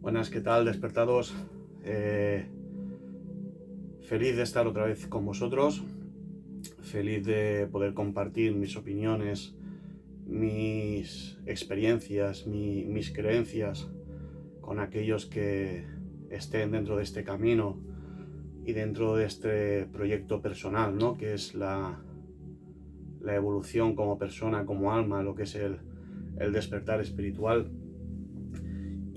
Buenas, ¿qué tal, despertados? Feliz de estar otra vez con vosotros, feliz de poder compartir mis opiniones, mis experiencias, mis creencias con aquellos que estén dentro de este camino y dentro de este proyecto personal, ¿no? Que es la evolución como persona, como alma, lo que es el despertar espiritual.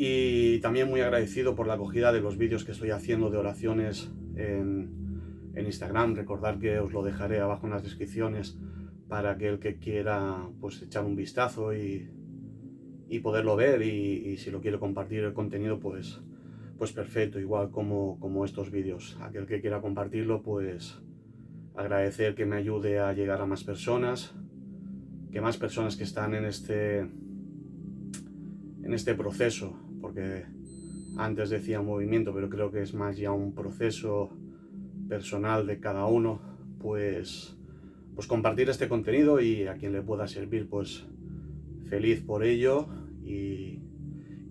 Y también muy agradecido por la acogida de los vídeos que estoy haciendo de oraciones en Instagram. Recordad que os lo dejaré abajo en las descripciones para aquel que quiera pues echar un vistazo y poderlo ver, y si lo quiere compartir el contenido pues perfecto, igual como estos vídeos. Aquel que quiera compartirlo, pues agradecer que me ayude a llegar a más personas, que más personas que están en este proceso, porque antes decía movimiento, pero creo que es más ya un proceso personal de cada uno, pues compartir este contenido, y a quien le pueda servir, pues feliz por ello. Y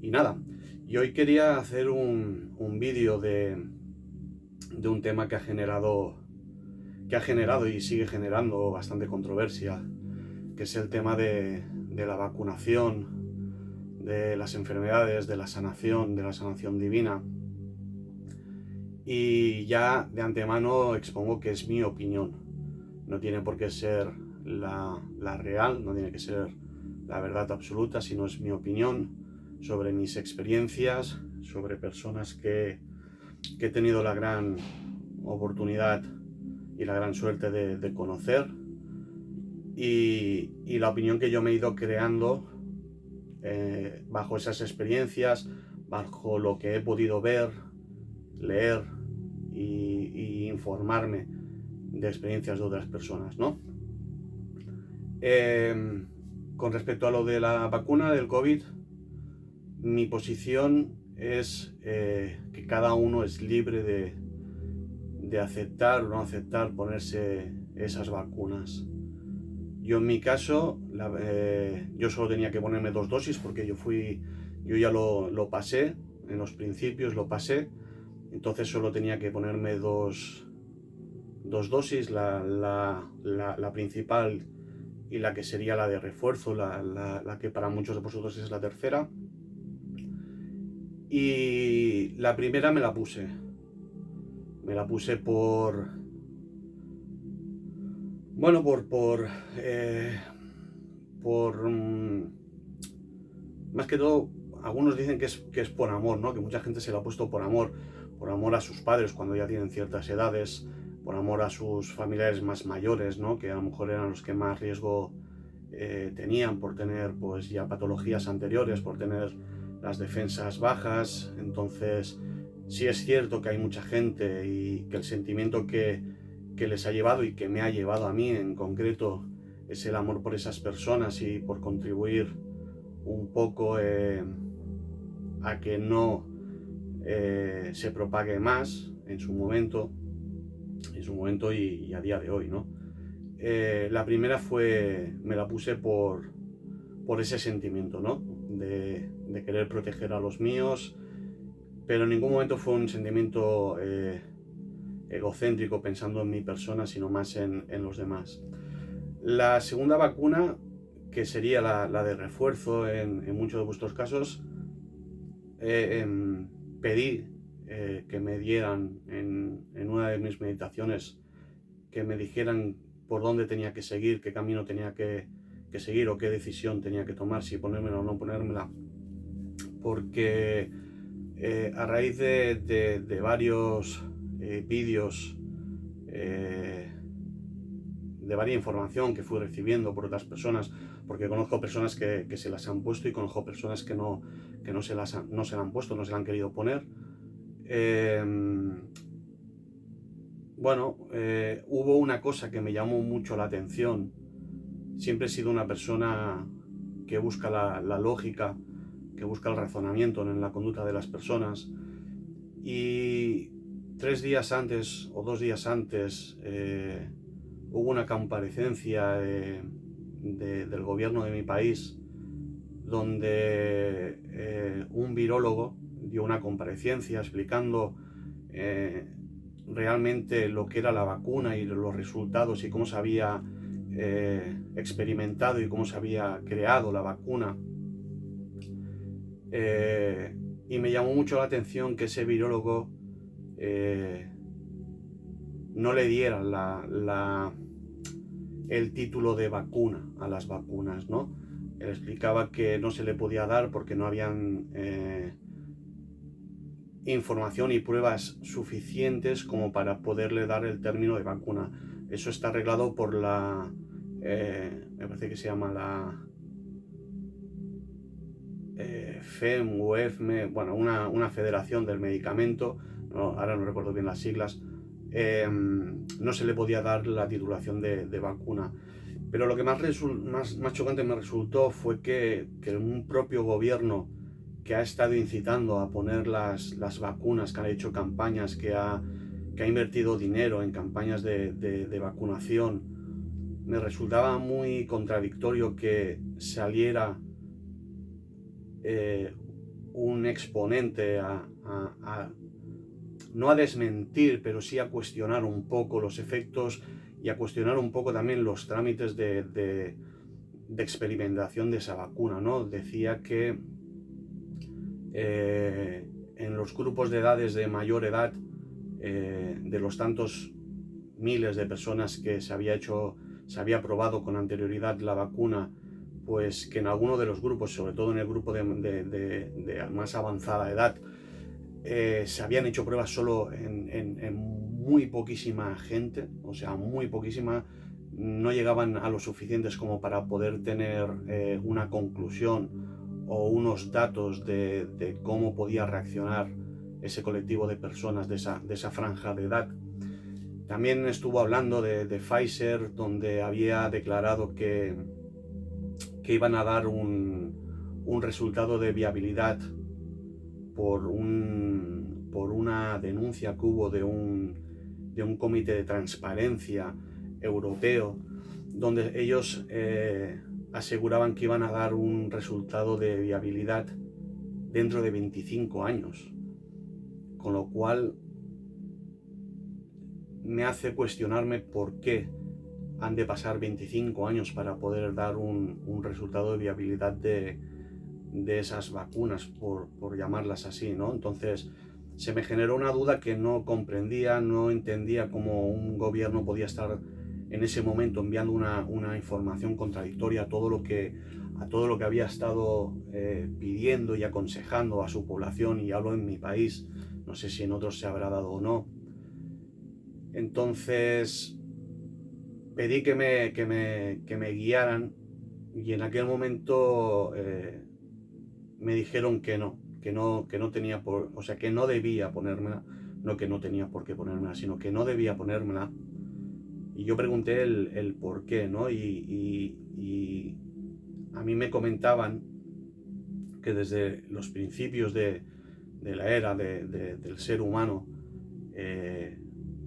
nada, y hoy quería hacer un vídeo de un tema que ha generado y sigue generando bastante controversia, que es el tema de la vacunación, de las enfermedades, de la sanación divina. Y ya de antemano expongo que es mi opinión, no tiene por qué ser la real, no tiene que ser la verdad absoluta, sino es mi opinión sobre mis experiencias, sobre personas que he tenido la gran oportunidad y la gran suerte de conocer, y la opinión que yo me he ido creando bajo esas experiencias, bajo lo que he podido ver, leer y informarme de experiencias de otras personas, ¿no? Con respecto a lo de la vacuna del COVID, mi posición es que cada uno es libre de aceptar o no aceptar ponerse esas vacunas. Yo en mi caso, yo solo tenía que ponerme 2 dosis porque yo ya lo pasé, en los principios lo pasé, entonces solo tenía que ponerme dos dosis, la principal y la que sería la de refuerzo, la que para muchos de vosotros es la tercera. Y la primera me la puse bueno, más que todo, algunos dicen que es por amor, ¿no? Que mucha gente se la ha puesto por amor a sus padres cuando ya tienen ciertas edades, por amor a sus familiares más mayores, ¿no? Que a lo mejor eran los que más riesgo tenían por tener pues ya patologías anteriores, por tener las defensas bajas. Entonces sí es cierto que hay mucha gente, y que el sentimiento que les ha llevado y que me ha llevado a mí en concreto es el amor por esas personas y por contribuir un poco a que no se propague más en su momento y a día de hoy, ¿no? La primera me la puse por ese sentimiento, ¿no? De querer proteger a los míos, pero en ningún momento fue un sentimiento egocéntrico pensando en mi persona, sino más en los demás. La segunda vacuna, que sería la de refuerzo en muchos de vuestros casos, pedí que me dieran en una de mis meditaciones, que me dijeran por dónde tenía que seguir, qué camino tenía que seguir o qué decisión tenía que tomar, si ponérmela o no ponérmela, porque a raíz de varios vídeos, de varia información que fui recibiendo por otras personas, porque conozco personas que se las han puesto, y conozco personas que no se la han puesto, no se la han querido poner. Bueno, hubo una cosa que me llamó mucho la atención. Siempre he sido una persona que busca la lógica, que busca el razonamiento en la conducta de las personas, y 3 días antes o 2 días antes hubo una comparecencia del gobierno de mi país, donde un virólogo dio una comparecencia explicando realmente lo que era la vacuna y los resultados y cómo se había experimentado y cómo se había creado la vacuna. Y me llamó mucho la atención que ese virólogo no le diera el título de vacuna a las vacunas, ¿no? Él explicaba que no se le podía dar porque no habían información y pruebas suficientes como para poderle dar el término de vacuna. Eso está arreglado por me parece que se llama la FEM o EFME, bueno, una federación del medicamento, ahora no recuerdo bien las siglas. No se le podía dar la titulación de vacuna. Pero lo que más chocante me resultó fue que un propio gobierno que ha estado incitando a poner las vacunas, que ha hecho campañas, que ha invertido dinero en campañas de vacunación, me resultaba muy contradictorio que saliera un exponente no a desmentir, pero sí a cuestionar un poco los efectos y a cuestionar un poco también los trámites de experimentación de esa vacuna, ¿no? Decía que en los grupos de edades de mayor edad, de los tantos miles de personas que se había probado con anterioridad la vacuna, pues que en alguno de los grupos, sobre todo en el grupo de más avanzada edad, se habían hecho pruebas solo en muy poquísima gente, o sea, muy poquísima, no llegaban a lo suficientes como para poder tener una conclusión o unos datos de cómo podía reaccionar ese colectivo de personas de esa franja de edad. También estuvo hablando de Pfizer, donde había declarado que iban a dar un resultado de viabilidad por una denuncia que hubo de un comité de transparencia europeo, donde ellos aseguraban que iban a dar un resultado de viabilidad dentro de 25 años, con lo cual me hace cuestionarme por qué han de pasar 25 años para poder dar un resultado de viabilidad de esas vacunas, por llamarlas así, ¿no? Entonces se me generó una duda que no comprendía, no entendía cómo un gobierno podía estar en ese momento enviando una información contradictoria a todo lo que había estado pidiendo y aconsejando a su población, y hablo en mi país, no sé si en otros se habrá dado o no. Entonces pedí que me guiaran, y en aquel momento me dijeron que no tenía o sea, que no debía ponérmela, no que no tenía por qué ponérmela, sino que no debía ponérmela. Y yo pregunté el por qué, ¿no? Y a mí me comentaban que desde los principios de la era del ser humano,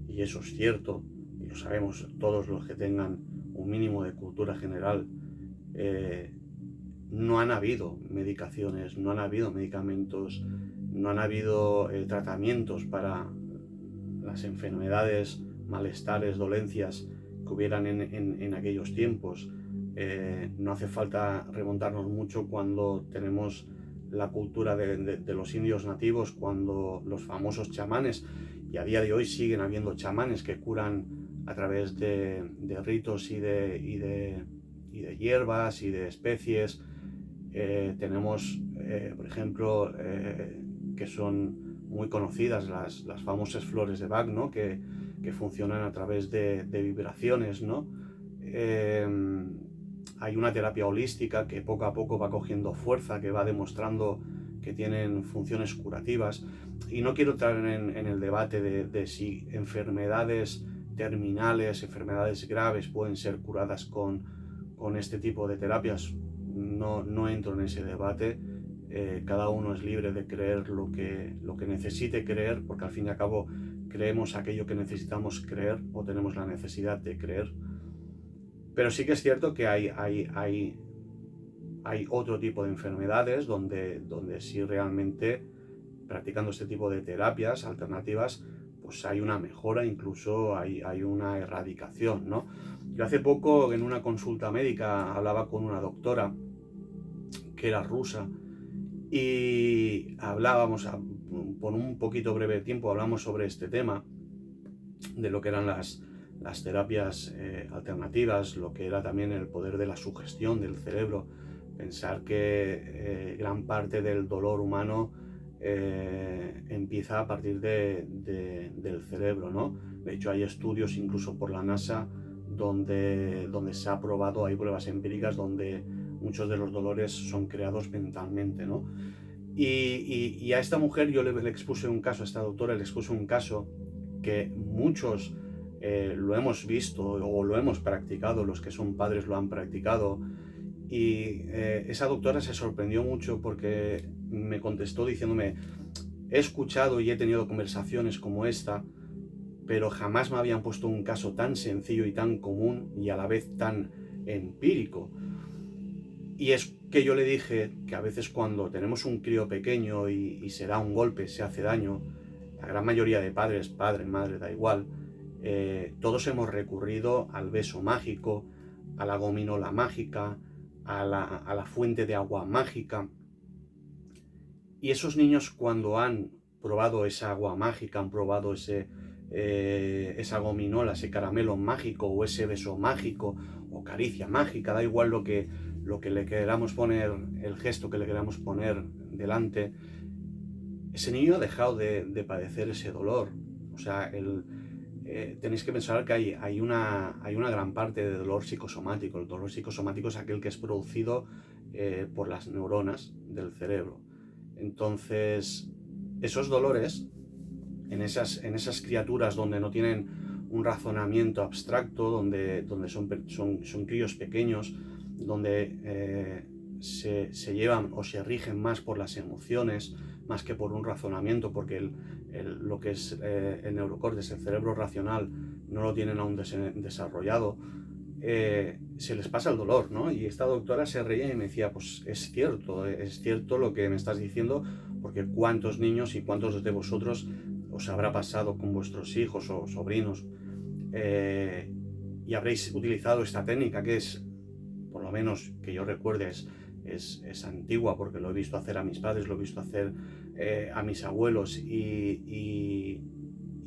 y eso es cierto, y lo sabemos todos los que tengan un mínimo de cultura general, no han habido medicaciones, no han habido medicamentos, no han habido tratamientos para las enfermedades, malestares, dolencias que hubieran en aquellos tiempos. No hace falta remontarnos mucho cuando tenemos la cultura de los indios nativos, cuando los famosos chamanes, y a día de hoy siguen habiendo chamanes que curan a través de ritos y de hierbas y de especies. Tenemos, por ejemplo, que son muy conocidas las famosas flores de Bach, ¿no? que funcionan a través de vibraciones, ¿no? Hay una terapia holística que poco a poco va cogiendo fuerza, que va demostrando que tienen funciones curativas. Y no quiero entrar en el debate de si enfermedades terminales, enfermedades graves pueden ser curadas con este tipo de terapias. No entro en ese debate. Cada uno es libre de creer lo que necesite creer, porque al fin y al cabo creemos aquello que necesitamos creer o tenemos la necesidad de creer. Pero sí que es cierto que hay otro tipo de enfermedades donde sí realmente practicando este tipo de terapias alternativas, pues hay una mejora, incluso hay una erradicación, ¿no? Yo hace poco en una consulta médica hablaba con una doctora que era rusa y hablábamos, por un poquito breve tiempo, hablamos sobre este tema, de lo que eran las terapias alternativas, lo que era también el poder de la sugestión del cerebro, pensar que gran parte del dolor humano empieza a partir del cerebro, ¿no? De hecho hay estudios incluso por la NASA donde se ha probado, hay pruebas empíricas donde muchos de los dolores son creados mentalmente, ¿no? Y a esta mujer yo le expuse un caso, a esta doctora le expuse un caso que muchos lo hemos visto o lo hemos practicado, los que son padres lo han practicado, y esa doctora se sorprendió mucho porque me contestó diciéndome: he escuchado y he tenido conversaciones como esta, pero jamás me habían puesto un caso tan sencillo y tan común y a la vez tan empírico. Y es que yo le dije que a veces cuando tenemos un crío pequeño y se da un golpe, se hace daño, la gran mayoría de padres, padre, madre, da igual, todos hemos recurrido al beso mágico, a la gominola mágica, a la fuente de agua mágica. Y esos niños, cuando han probado esa agua mágica, han probado esa gominola, ese caramelo mágico o ese beso mágico o caricia mágica, da igual lo que le queramos poner, el gesto que le queramos poner delante, ese niño ha dejado de padecer ese dolor. O sea, tenéis que pensar que hay una gran parte de dolor psicosomático. El dolor psicosomático es aquel que es producido por las neuronas del cerebro. Entonces, esos dolores, en esas criaturas donde no tienen un razonamiento abstracto, donde son críos pequeños, donde se llevan o se rigen más por las emociones, más que por un razonamiento, porque lo que es el neurocórtex, el cerebro racional, no lo tienen aún desarrollado, se les pasa el dolor, ¿no? Y esta doctora se reía y me decía: pues es cierto lo que me estás diciendo, porque cuántos niños y cuántos de vosotros os habrá pasado con vuestros hijos o sobrinos y habréis utilizado esta técnica que es, por lo menos que yo recuerde, es antigua, porque lo he visto hacer a mis padres, lo he visto hacer a mis abuelos, y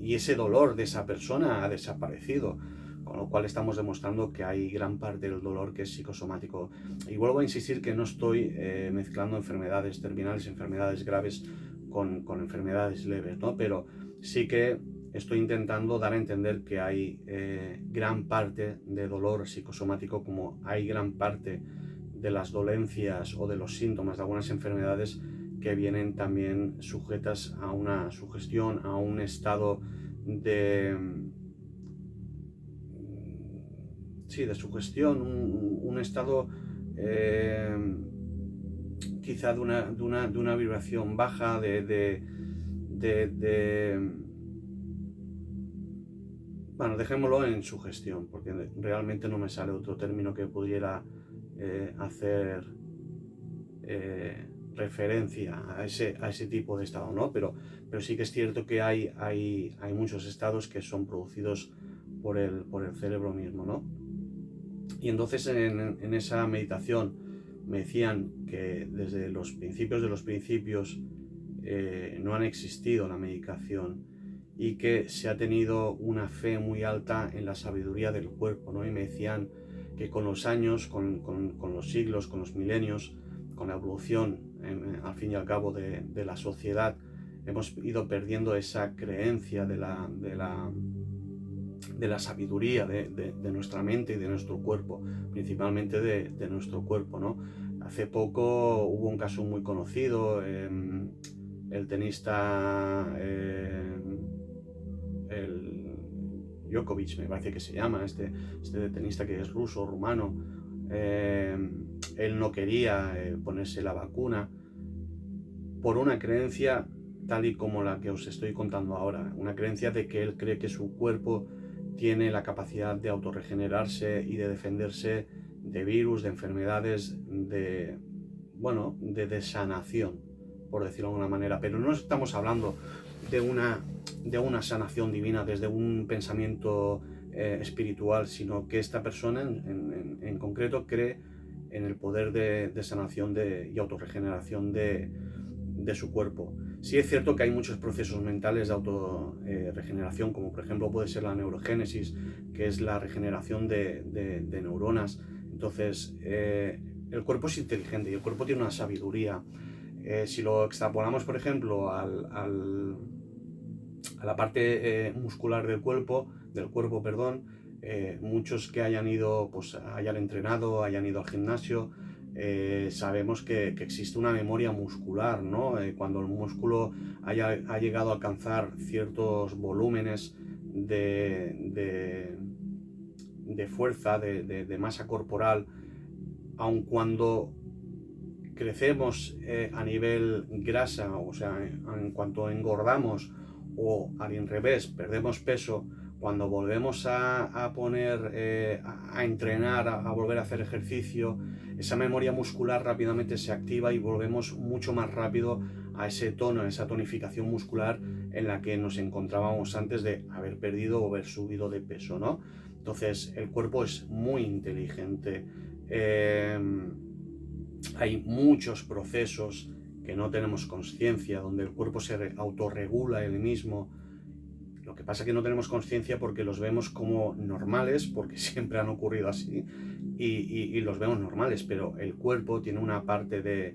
ese dolor de esa persona ha desaparecido, con lo cual estamos demostrando que hay gran parte del dolor que es psicosomático. Y vuelvo a insistir que no estoy mezclando enfermedades terminales, enfermedades graves con enfermedades leves, ¿no? Pero sí que estoy intentando dar a entender que hay gran parte de dolor psicosomático, como hay gran parte de las dolencias o de los síntomas de algunas enfermedades que vienen también sujetas a una sugestión, a un estado de sugestión, un estado quizá de una vibración baja, bueno, dejémoslo en sugestión, porque realmente no me sale otro término que pudiera hacer referencia a ese tipo de estado, ¿no? Pero sí que es cierto que hay muchos estados que son producidos por el cerebro mismo, ¿no? Y entonces en esa meditación me decían que desde los principios de los principios no han existido la medicación, y que se ha tenido una fe muy alta en la sabiduría del cuerpo, ¿no? Y me decían que con los años, con los siglos, con los milenios, con la evolución, al fin y al cabo, de la sociedad, hemos ido perdiendo esa creencia de la sabiduría de nuestra mente y de nuestro cuerpo, principalmente de nuestro cuerpo, ¿no? Hace poco hubo un caso muy conocido, el tenista, el Djokovic me parece que se llama, este tenista que es ruso, rumano, él no quería ponerse la vacuna por una creencia tal y como la que os estoy contando ahora, una creencia de que él cree que su cuerpo tiene la capacidad de autorregenerarse y de defenderse de virus, de enfermedades, de desanación, por decirlo de alguna manera, pero no estamos hablando de una sanación divina desde un pensamiento espiritual, sino que esta persona en concreto cree en el poder de sanación y autorregeneración de su cuerpo. Sí es cierto que hay muchos procesos mentales de autorregeneración, como por ejemplo puede ser la neurogénesis, que es la regeneración de neuronas. Entonces, el cuerpo es inteligente y el cuerpo tiene una sabiduría. Si lo extrapolamos, por ejemplo, a la parte muscular del cuerpo, muchos que hayan ido, pues hayan entrenado, hayan ido al gimnasio, sabemos que existe una memoria muscular, ¿no? Cuando el músculo ha llegado a alcanzar ciertos volúmenes de fuerza, de masa corporal, aun cuando crecemos a nivel grasa, o sea, en cuanto engordamos, o al revés, perdemos peso, cuando volvemos a poner, a entrenar, a volver a hacer ejercicio, esa memoria muscular rápidamente se activa y volvemos mucho más rápido a ese tono, a esa tonificación muscular en la que nos encontrábamos antes de haber perdido o haber subido de peso, ¿no? Entonces, el cuerpo es muy inteligente. Hay muchos procesos que no tenemos conciencia, donde el cuerpo se autorregula él mismo. Lo que pasa es que no tenemos conciencia porque los vemos como normales, porque siempre han ocurrido así, y los vemos normales, pero el cuerpo tiene una parte de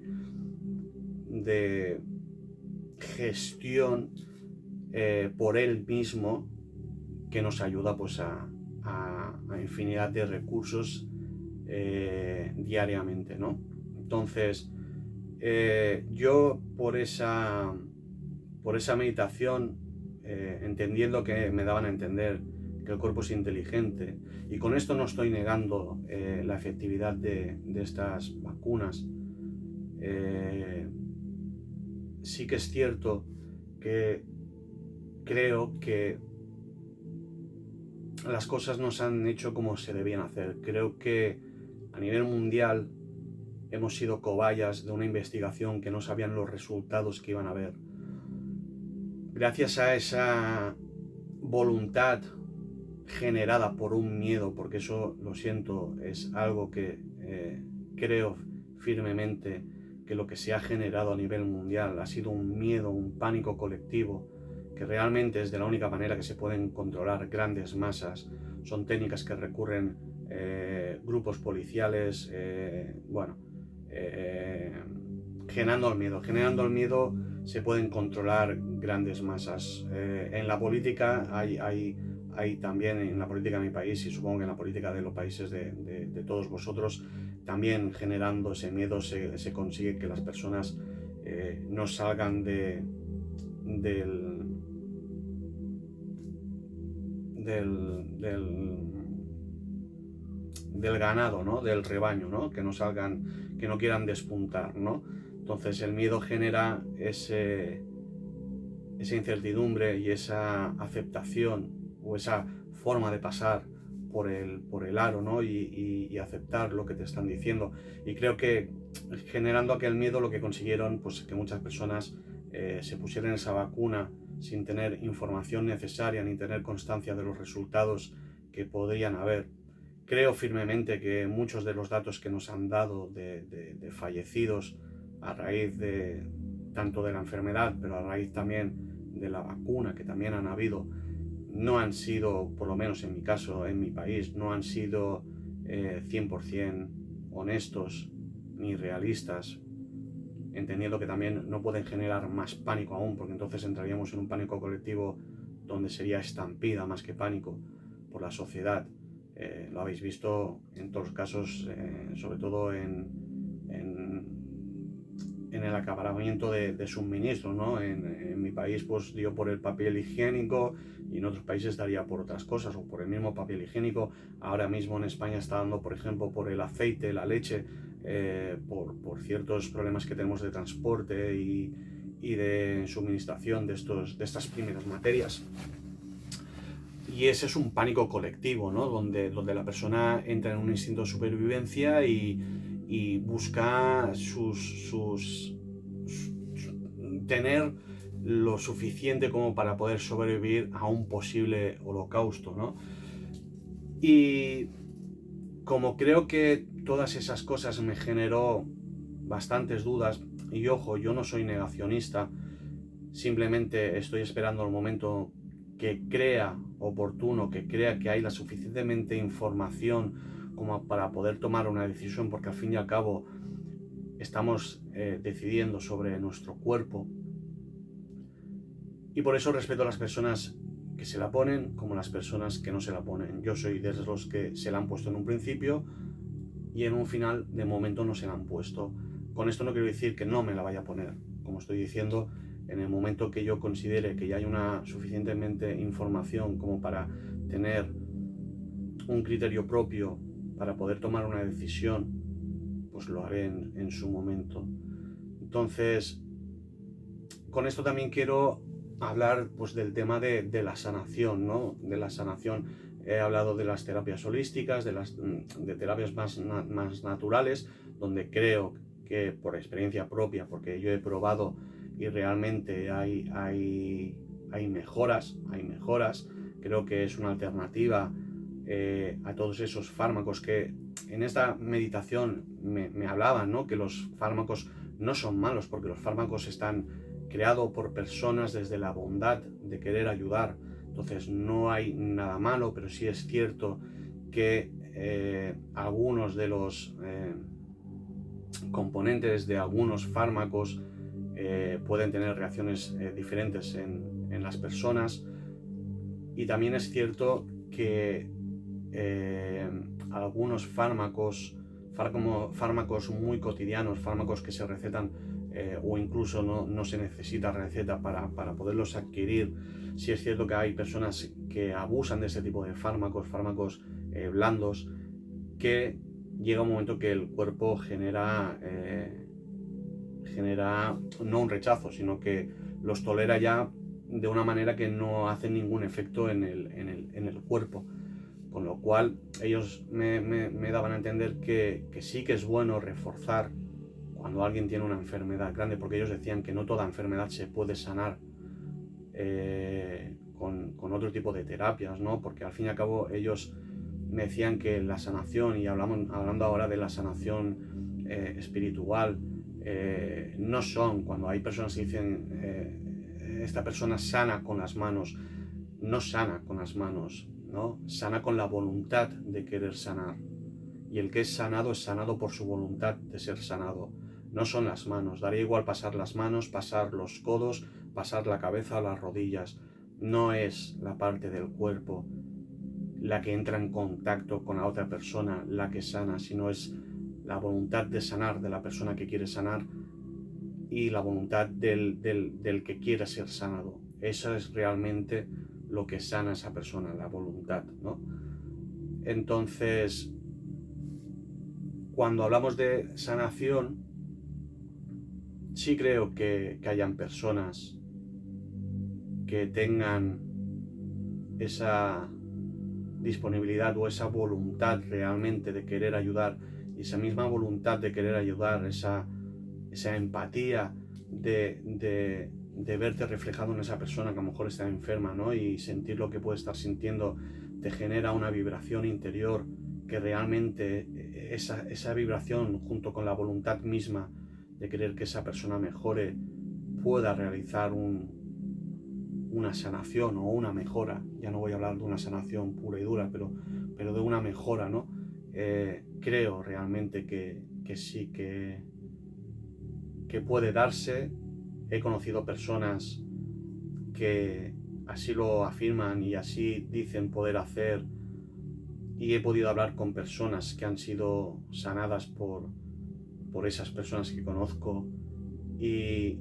gestión por él mismo que nos ayuda pues a infinidad de recursos diariamente, ¿no? Entonces, yo por esa meditación, entendiendo que me daban a entender que el cuerpo es inteligente, y con esto no estoy negando la efectividad de estas vacunas, sí que es cierto que creo que las cosas no se han hecho como se debían hacer. Creo que a nivel mundial hemos sido cobayas de una investigación que no sabían los resultados que iban a haber. Gracias a esa voluntad generada por un miedo, porque eso, lo siento, es algo que creo firmemente que lo que se ha generado a nivel mundial ha sido un miedo, un pánico colectivo, que realmente es de la única manera que se pueden controlar grandes masas. Son técnicas que recurren grupos policiales, generando el miedo se pueden controlar grandes masas. En la política hay también, en la política de mi país, y supongo que en la política de los países de todos vosotros, también generando ese miedo se consigue que las personas no salgan del ganado, ¿no? Del rebaño, ¿no? Que no salgan, que no quieran despuntar, ¿no? Entonces el miedo genera esa incertidumbre y esa aceptación o esa forma de pasar por el aro, ¿no? Y aceptar lo que te están diciendo. Y creo que generando aquel miedo lo que consiguieron, pues que muchas personas se pusieran esa vacuna sin tener información necesaria ni tener constancia de los resultados que podrían haber. Creo firmemente que muchos de los datos que nos han dado de fallecidos a raíz de tanto de la enfermedad, pero a raíz también de la vacuna que también han habido, no han sido, por lo menos en mi caso, en mi país, no han sido 100% honestos ni realistas, entendiendo que también no pueden generar más pánico aún, porque entonces entraríamos en un pánico colectivo donde sería estampida más que pánico por la sociedad. Lo habéis visto en todos los casos, sobre todo en el acaparamiento de suministros, ¿no? En mi país pues dio por el papel higiénico y en otros países daría por otras cosas o por el mismo papel higiénico. Ahora mismo en España está dando, por ejemplo, por el aceite, la leche, por ciertos problemas que tenemos de transporte y de suministración de estas primeras materias. Y ese es un pánico colectivo, ¿no? Donde la persona entra en un instinto de supervivencia y busca tener lo suficiente como para poder sobrevivir a un posible holocausto, ¿no? Y como creo que todas esas cosas me generó bastantes dudas, y ojo, yo no soy negacionista, simplemente estoy esperando el momento que crea oportuno, que crea que hay la suficientemente información como para poder tomar una decisión, porque al fin y al cabo estamos decidiendo sobre nuestro cuerpo. Y por eso respeto a las personas que se la ponen como las personas que no se la ponen. Yo soy de los que se la han puesto en un principio y en un final de momento no se la han puesto. Con esto no quiero decir que no me la vaya a poner. Como estoy diciendo, en el momento que yo considere que ya hay una suficientemente información como para tener un criterio propio, para poder tomar una decisión, pues lo haré en su momento. Entonces, con esto también quiero hablar pues del tema de la sanación, ¿no? De la sanación. He hablado de las terapias holísticas, de terapias más naturales, donde creo que por experiencia propia, porque yo he probado y realmente hay mejoras, creo que es una alternativa a todos esos fármacos que en esta meditación me hablaban, ¿no? Que los fármacos no son malos, porque los fármacos están creado por personas desde la bondad de querer ayudar. Entonces no hay nada malo, pero sí es cierto que algunos de los componentes de algunos fármacos pueden tener reacciones diferentes en las personas. Y también es cierto que algunos fármacos muy cotidianos, fármacos que se recetan o incluso no se necesita receta para poderlos adquirir. Sí es cierto que hay personas que abusan de este tipo de fármacos blandos, que llega un momento que el cuerpo genera no un rechazo, sino que los tolera ya de una manera que no hace ningún efecto en el cuerpo. Con lo cual ellos me daban a entender que sí que es bueno reforzar cuando alguien tiene una enfermedad grande, porque ellos decían que no toda enfermedad se puede sanar con otro tipo de terapias, ¿no? Porque al fin y al cabo ellos me decían que la sanación, y hablando ahora de la sanación espiritual, no son, cuando hay personas que dicen esta persona sana con las manos, no sana con las manos, ¿no? Sana con la voluntad de querer sanar. Y el que es sanado por su voluntad de ser sanado. No son las manos. Daría igual pasar las manos, pasar los codos, pasar la cabeza o las rodillas. No es la parte del cuerpo la que entra en contacto con la otra persona la que sana, sino es la voluntad de sanar de la persona que quiere sanar y la voluntad del que quiere ser sanado. Eso es realmente lo que sana a esa persona, la voluntad, ¿no? Entonces, cuando hablamos de sanación, sí creo que hayan personas que tengan esa disponibilidad o esa voluntad realmente de querer ayudar, y esa misma voluntad de querer ayudar, esa empatía de verte reflejado en esa persona que a lo mejor está enferma, ¿no? Y sentir lo que puede estar sintiendo te genera una vibración interior que realmente esa vibración, junto con la voluntad misma de querer que esa persona mejore, pueda realizar una sanación o una mejora. Ya no voy a hablar de una sanación pura y dura, pero de una mejora, ¿no? Creo realmente que sí, que puede darse. He conocido personas que así lo afirman y así dicen poder hacer, y he podido hablar con personas que han sido sanadas por esas personas que conozco, y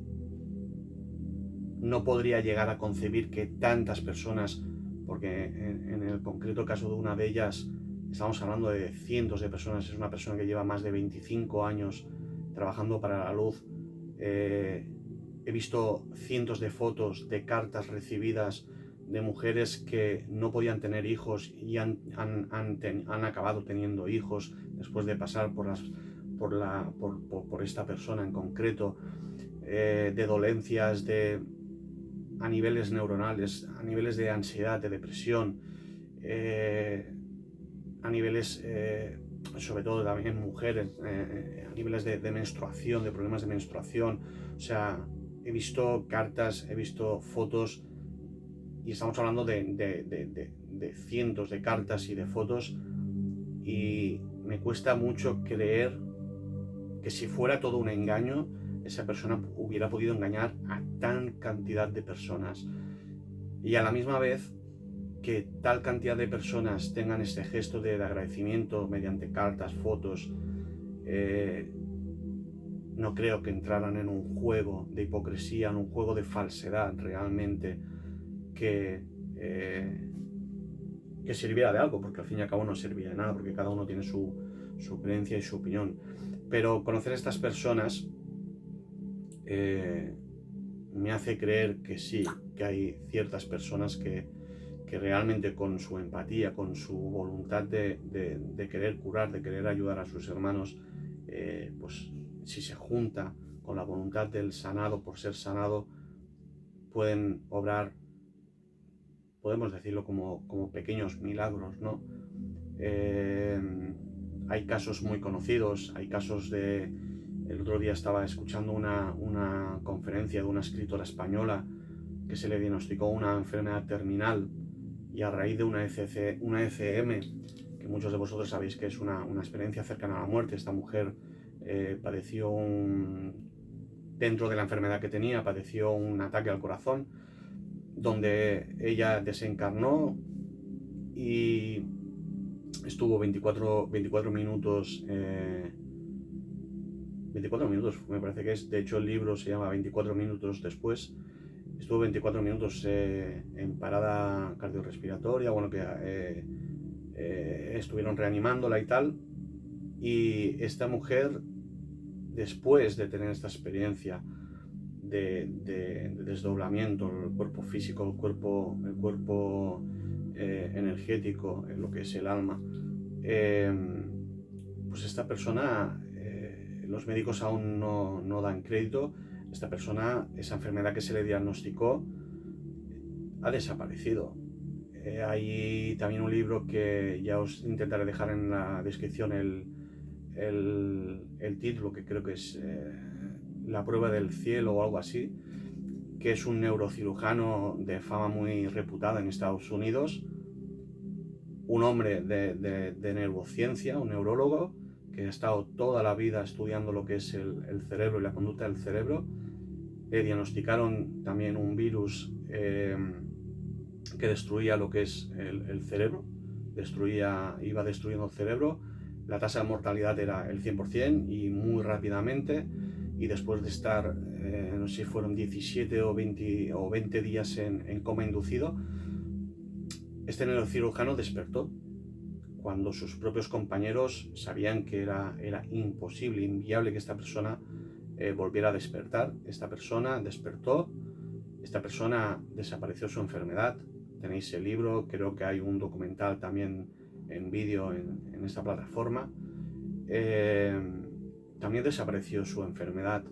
no podría llegar a concebir que tantas personas, porque en el concreto caso de una de ellas estamos hablando de cientos de personas, es una persona que lleva más de 25 años trabajando para la luz. He visto cientos de fotos, de cartas recibidas de mujeres que no podían tener hijos y han acabado teniendo hijos después de pasar por esta persona en concreto. de dolencias a niveles neuronales, a niveles de ansiedad, de depresión, a niveles, sobre todo también en mujeres, a niveles de menstruación, de problemas de menstruación. O sea, he visto cartas, he visto fotos, y estamos hablando de cientos de cartas y de fotos, y me cuesta mucho creer que si fuera todo un engaño, esa persona hubiera podido engañar a tan cantidad de personas. Y a la misma vez que tal cantidad de personas tengan este gesto de agradecimiento mediante cartas, fotos, no creo que entraran en un juego de hipocresía, en un juego de falsedad realmente que sirviera de algo, porque al fin y al cabo no servía de nada, porque cada uno tiene su creencia y su opinión. Pero conocer a estas personas me hace creer que sí, que hay ciertas personas que realmente con su empatía, con su voluntad de querer curar, de querer ayudar a sus hermanos, pues si se junta con la voluntad del sanado por ser sanado, pueden obrar, podemos decirlo como pequeños milagros, ¿no? Hay casos muy conocidos, hay casos el otro día estaba escuchando una conferencia de una escritora española que se le diagnosticó una enfermedad terminal, y a raíz de una ECM, que muchos de vosotros sabéis que es una experiencia cercana a la muerte, esta mujer padeció dentro de la enfermedad que tenía, padeció un ataque al corazón, donde ella desencarnó y estuvo 24 minutos, 24 minutos me parece que es, de hecho el libro se llama 24 minutos después. Estuvo 24 minutos en parada cardiorrespiratoria, bueno, que estuvieron reanimándola y tal. Y esta mujer, después de tener esta experiencia de desdoblamiento, el cuerpo físico, el cuerpo energético, lo que es el alma, pues esta persona, los médicos aún no dan crédito. Esta persona, esa enfermedad que se le diagnosticó, ha desaparecido. Hay también un libro que ya os intentaré dejar en la descripción el título, que creo que es La prueba del cielo o algo así, que es un neurocirujano de fama muy reputada en Estados Unidos, un hombre de neurociencia, un neurólogo, que ha estado toda la vida estudiando lo que es el cerebro y la conducta del cerebro. Le diagnosticaron también un virus que destruía lo que es el cerebro, iba destruyendo el cerebro. La tasa de mortalidad era el 100% y muy rápidamente, y después de estar, no sé si fueron 17 o 20 días en coma inducido, este neurocirujano despertó cuando sus propios compañeros sabían que era imposible, inviable que esta persona volviera a despertar. Esta persona despertó, esta persona desapareció su enfermedad. Tenéis el libro, creo que hay un documental también en vídeo en esta plataforma. También desapareció su enfermedad.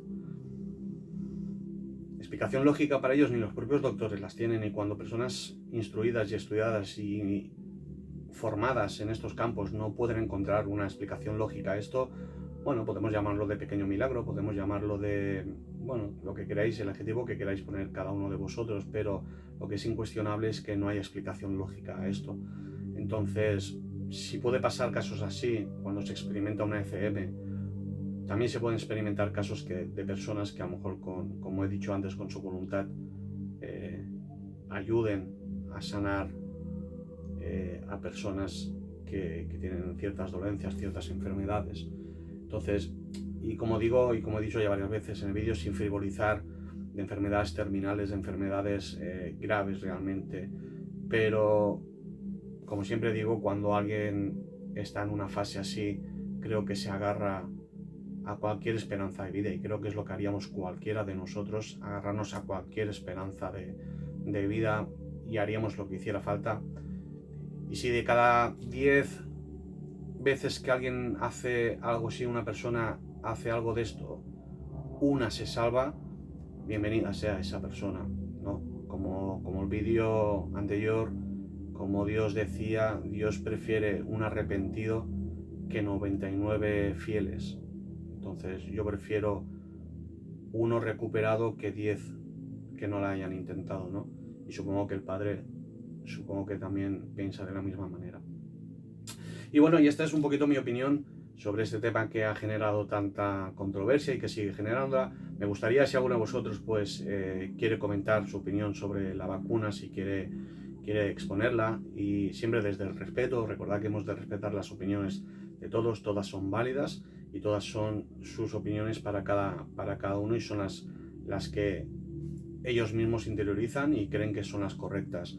Explicación lógica para ellos ni los propios doctores las tienen, y cuando personas instruidas y estudiadas y formadas en estos campos no pueden encontrar una explicación lógica a esto, bueno, podemos llamarlo de pequeño milagro, podemos llamarlo de, bueno, lo que queráis, el adjetivo que queráis poner cada uno de vosotros, pero lo que es incuestionable es que no hay explicación lógica a esto. Entonces, si puede pasar casos así cuando se experimenta una ECM, también se pueden experimentar casos de personas que a lo mejor, como he dicho antes, con su voluntad ayuden a sanar a personas que tienen ciertas dolencias, ciertas enfermedades. Entonces, y como digo y como he dicho ya varias veces en el vídeo, sin frivolizar de enfermedades terminales, de enfermedades graves realmente, pero como siempre digo, cuando alguien está en una fase así, creo que se agarra a cualquier esperanza de vida, y creo que es lo que haríamos cualquiera de nosotros, agarrarnos a cualquier esperanza de vida, y haríamos lo que hiciera falta. Y si de cada 10 veces que alguien hace algo así, una persona hace algo de esto, una se salva, bienvenida sea esa persona, ¿no? Como el vídeo anterior, como Dios decía, Dios prefiere un arrepentido que 99 fieles. Entonces yo prefiero uno recuperado que 10 que no la hayan intentado, ¿no? Y supongo que el Padre, supongo que también piensa de la misma manera. Y bueno, y esta es un poquito mi opinión sobre este tema que ha generado tanta controversia y que sigue generándola. Me gustaría, si alguno de vosotros pues quiere comentar su opinión sobre la vacuna, si quiere exponerla, y siempre desde el respeto. Recordad que hemos de respetar las opiniones de todos, todas son válidas y todas son sus opiniones para cada uno, y son las que ellos mismos interiorizan y creen que son las correctas.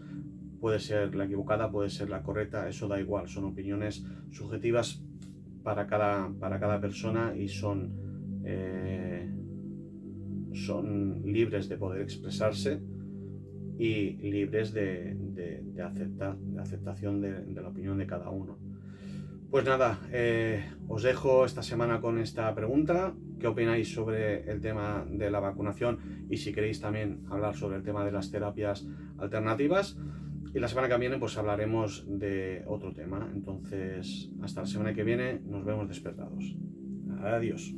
Puede ser la equivocada, puede ser la correcta, eso da igual, son opiniones subjetivas para cada persona, y son libres de poder expresarse y libres de aceptación de la opinión de cada uno. Pues nada, os dejo esta semana con esta pregunta. ¿Qué opináis sobre el tema de la vacunación? Y si queréis también hablar sobre el tema de las terapias alternativas. Y la semana que viene pues hablaremos de otro tema. Entonces, hasta la semana que viene, nos vemos despertados. Adiós.